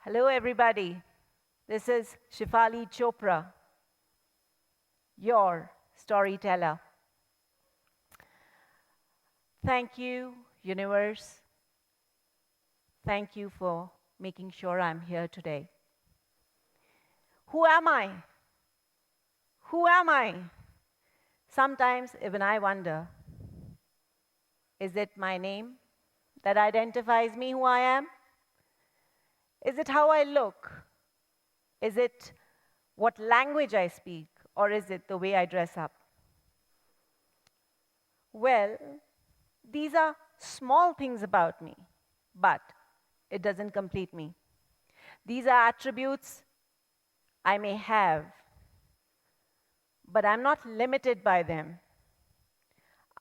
Hello, everybody. This is Shefali Chopra, your storyteller. Thank you, universe. Thank you for making sure I'm here today. Who am I? Who am I? Sometimes even I wonder, is it my name that identifies me who I am? Is it how I look? Is it what language I speak? Or is it the way I dress up? Well, these are small things about me, but it doesn't complete me. These are attributes I may have, but I'm not limited by them.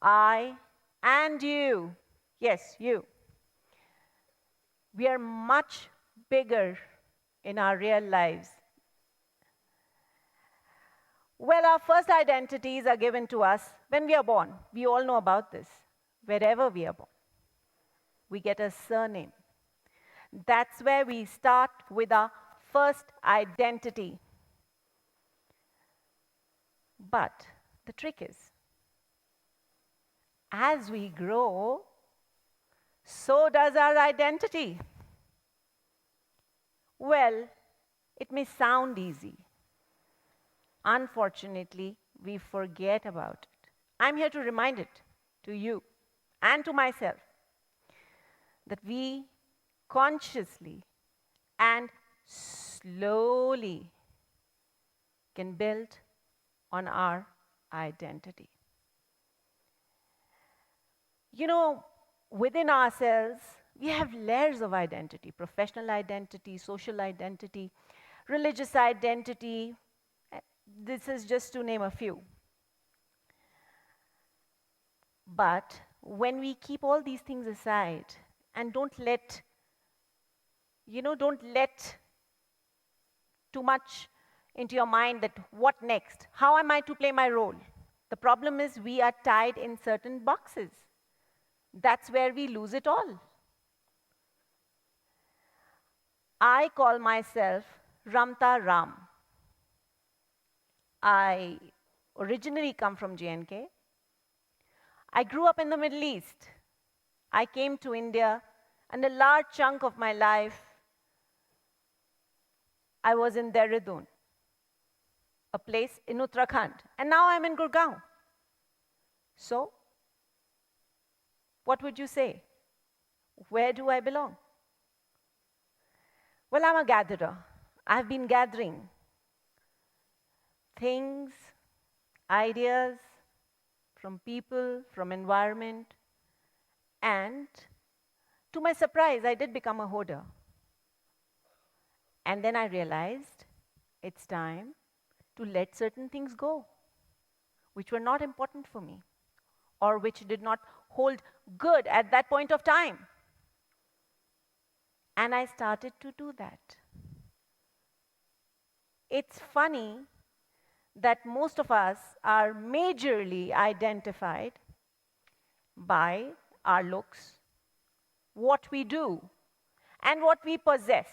I and you, yes, you, we are much bigger in our real lives. Well, our first identities are given to us when we are born. We all know about this. Wherever we are born, we get a surname. That's where we start with our first identity. But the trick is, as we grow, so does our identity. Well, it may sound easy. Unfortunately, we forget about it. I'm here to remind it to you and to myself that we consciously and slowly can build on our identity. You know, within ourselves, we have layers of identity: professional identity, social identity, religious identity. This is just to name a few. But when we keep all these things aside and don't let too much into your mind that what next? How am I to play my role? The problem is we are tied in certain boxes. That's where we lose it all. I call myself Ramta Ram. I originally come from J&K. I grew up in the Middle East. I came to India, and a large chunk of my life, I was in Dehradun, a place in Uttarakhand, and now I'm in Gurgaon. So, what would you say? Where do I belong? Well, I'm a gatherer. I've been gathering things, ideas from people, from environment, and to my surprise, I did become a hoarder. And then I realized it's time to let certain things go, which were not important for me, or which did not hold good at that point of time. And I started to do that. It's funny that most of us are majorly identified by our looks, what we do, and what we possess.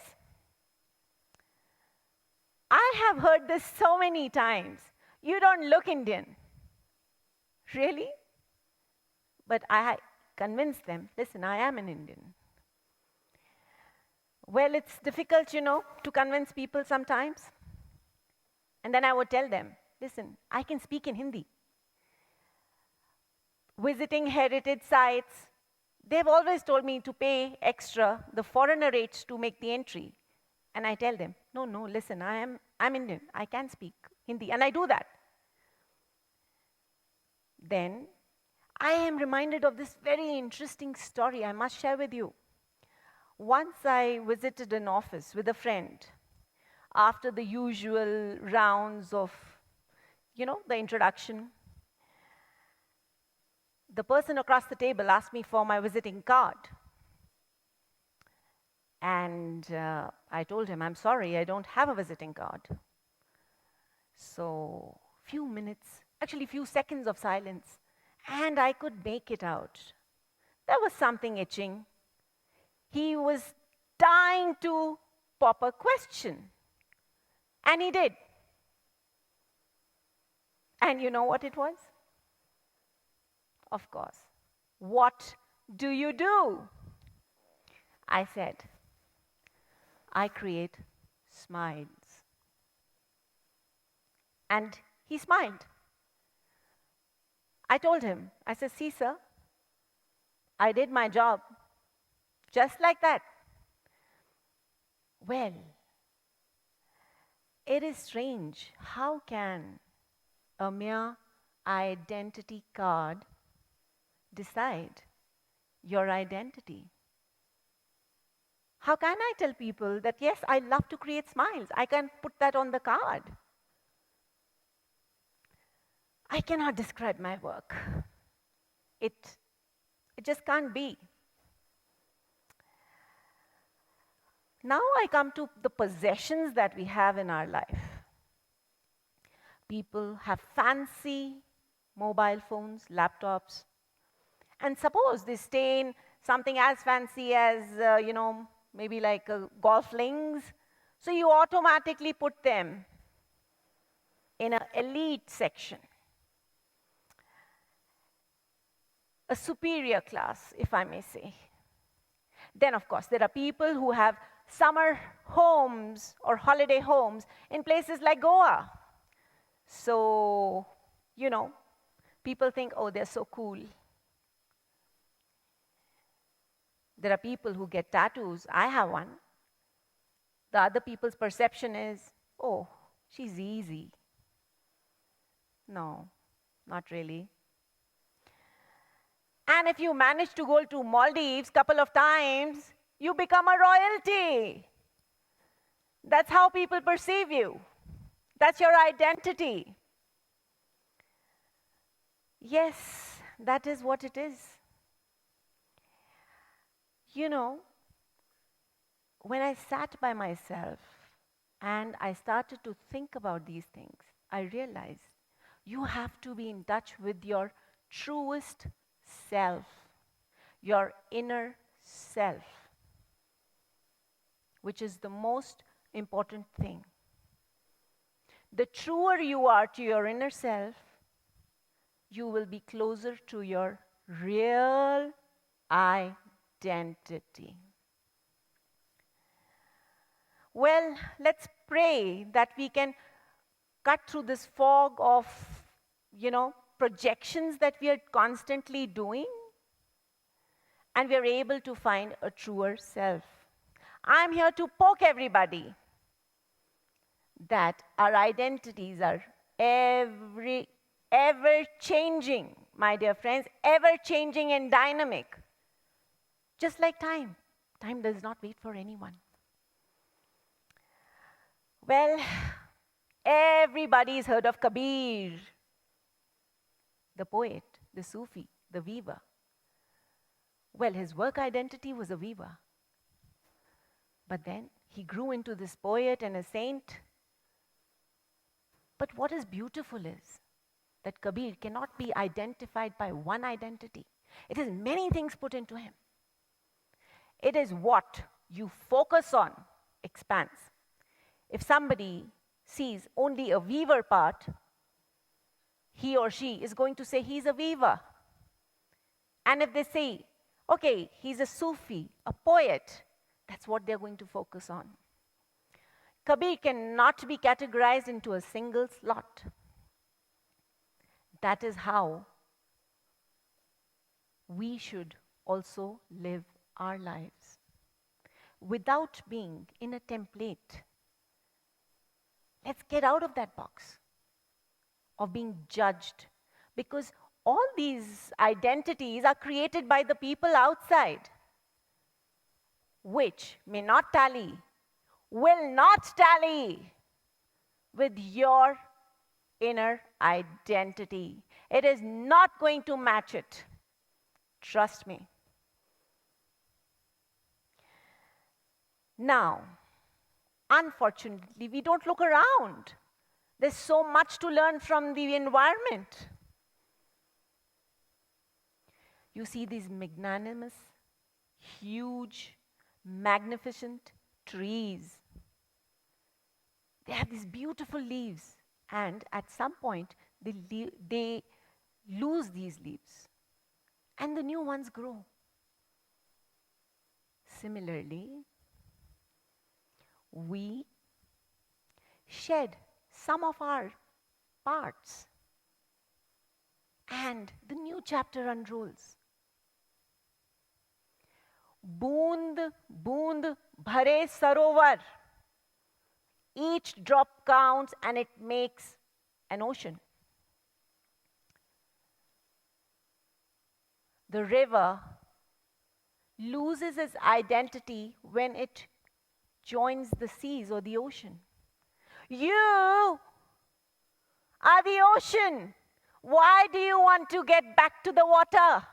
I have heard this so many times. You don't look Indian. Really? But I convinced them, listen, I am an Indian. Well, it's difficult, to convince people sometimes. And then I would tell them, listen, I can speak in Hindi. Visiting heritage sites, they've always told me to pay extra, the foreigner rates, to make the entry. And I tell them, no, listen, I'm Indian. I can speak Hindi, and I do that. Then I am reminded of this very interesting story I must share with you. Once I visited an office with a friend after the usual rounds of, the introduction. The person across the table asked me for my visiting card. And I told him, I'm sorry, I don't have a visiting card. So, few seconds of silence, and I could make it out. There was something itching. He was dying to pop a question. And he did. And you know what it was? Of course. What do you do? I said, I create smiles. And he smiled. I told him, I said, see, sir, I did my job. Just like that. Well, it is strange. How can a mere identity card decide your identity? How can I tell people that, yes, I love to create smiles? I can put that on the card. I cannot describe my work. It just can't be. Now I come to the possessions that we have in our life. People have fancy mobile phones, laptops, and suppose they stay in something as fancy as, maybe like golf links. So you automatically put them in an elite section, a superior class, if I may say. Then, of course, there are people who have summer homes or holiday homes in places like Goa. So, people think, oh, they're so cool. There are people who get tattoos. I have one. The other people's perception is, oh, she's easy. No, not really. And if you manage to go to Maldives a couple of times, you become a royalty. That's how people perceive you. That's your identity. Yes, that is what it is. When I sat by myself and I started to think about these things, I realized you have to be in touch with your truest self, your inner self, which is the most important thing. The truer you are to your inner self, you will be closer to your real identity. Well, let's pray that we can cut through this fog of, projections that we are constantly doing, and we are able to find a truer self. I'm here to poke everybody that our identities are ever changing, my dear friends, ever changing and dynamic. Just like time. Time does not wait for anyone. Well, everybody's heard of Kabir, the poet, the Sufi, the weaver. Well, his work identity was a weaver. But then he grew into this poet and a saint. But what is beautiful is that Kabir cannot be identified by one identity. It is many things put into him. It is what you focus on expands. If somebody sees only a weaver part, he or she is going to say he's a weaver. And if they say, okay, he's a Sufi, a poet, that's what they're going to focus on. Kabir cannot be categorized into a single slot. That is how we should also live our lives, without being in a template. Let's get out of that box of being judged, because all these identities are created by the people outside, which may not tally, will not tally with your inner identity. It is not going to match it. Trust me. Now, unfortunately, we don't look around. There's so much to learn from the environment. You see these magnanimous, huge, magnificent trees. They have these beautiful leaves, and at some point, they lose these leaves, and the new ones grow. Similarly, we shed some of our parts, and the new chapter unrolls. Boond, boond, bhare sarovar. Each drop counts and it makes an ocean. The river loses its identity when it joins the seas or the ocean. You are the ocean. Why do you want to get back to the water?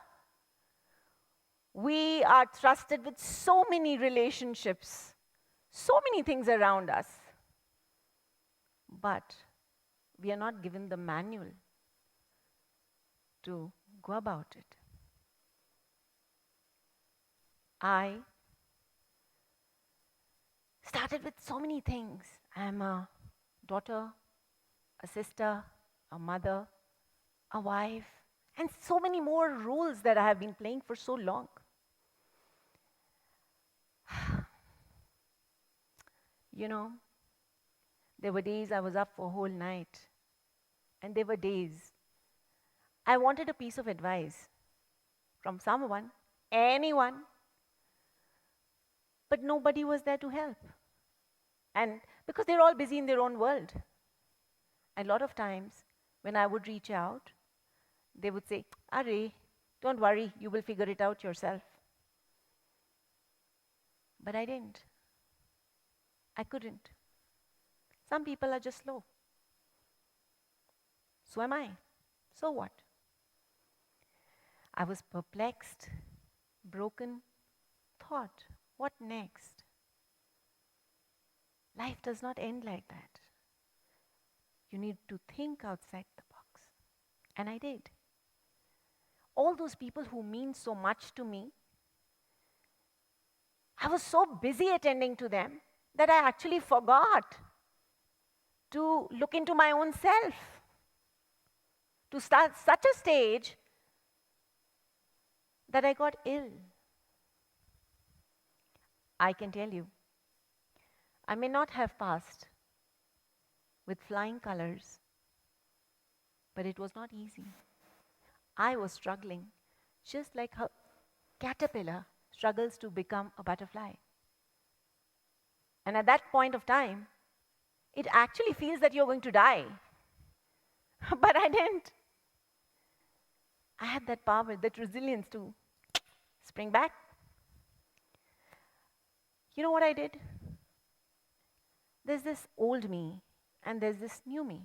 We are trusted with so many relationships, so many things around us. But we are not given the manual to go about it. I started with so many things. I'm a daughter, a sister, a mother, a wife, and so many more roles that I have been playing for so long. You know, there were days I was up for a whole night, and there were days I wanted a piece of advice from someone, anyone, but nobody was there to help. And because they're all busy in their own world. And a lot of times, when I would reach out, they would say, Arey, don't worry, you will figure it out yourself. But I didn't. I couldn't. Some people are just slow. So am I. So what? I was perplexed, broken, thought, what next? Life does not end like that. You need to think outside the box. And I did. All those people who mean so much to me, I was so busy attending to them that I actually forgot to look into my own self. To start such a stage that I got ill. I can tell you, I may not have passed with flying colors, but it was not easy. I was struggling, just like a caterpillar struggles to become a butterfly. And at that point of time, it actually feels that you're going to die. But I didn't. I had that power, that resilience to spring back. You know what I did? There's this old me and there's this new me.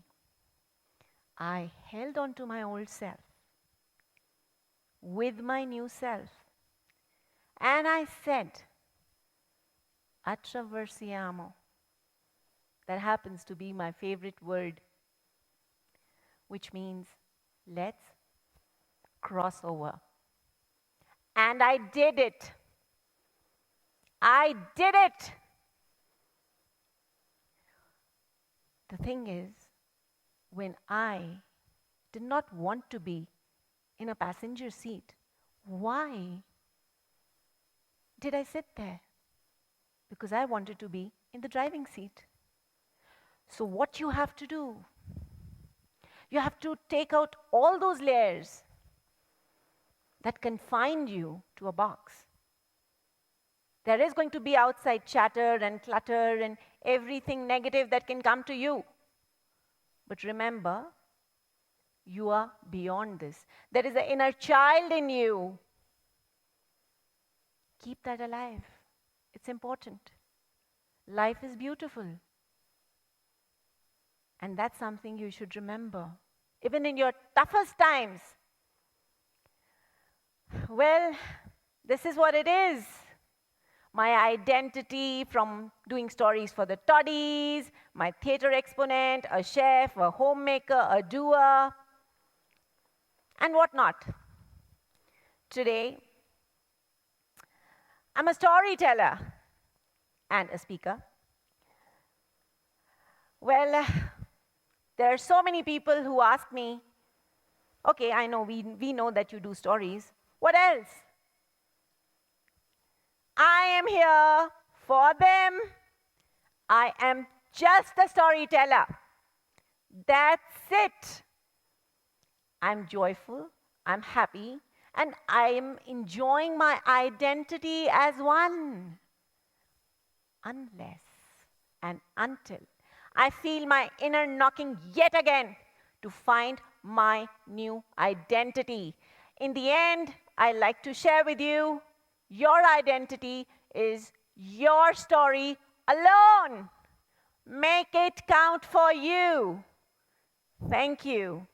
I held on to my old self with my new self. And I said, attraversiamo. That happens to be my favorite word, which means let's cross over. And I did it. I did it. The thing is, when I did not want to be in a passenger seat, why did I sit there? Because I wanted to be in the driving seat. So what you have to do, you have to take out all those layers that confine you to a box. There is going to be outside chatter and clutter and everything negative that can come to you. But remember, you are beyond this. There is an inner child in you. Keep that alive. It's important. Life is beautiful. And that's something you should remember. Even in your toughest times. Well, this is what it is. My identity from doing stories for the toddies, my theatre exponent, a chef, a homemaker, a doer, and whatnot. Today, I'm a storyteller and a speaker. Well, there are so many people who ask me, okay, I know, we know that you do stories. What else? I am here for them. I am just a storyteller. That's it. I'm joyful, I'm happy, and I'm enjoying my identity as one. Unless and until I feel my inner knocking yet again to find my new identity. In the end, I like to share with you your identity is your story alone. Make it count for you. Thank you.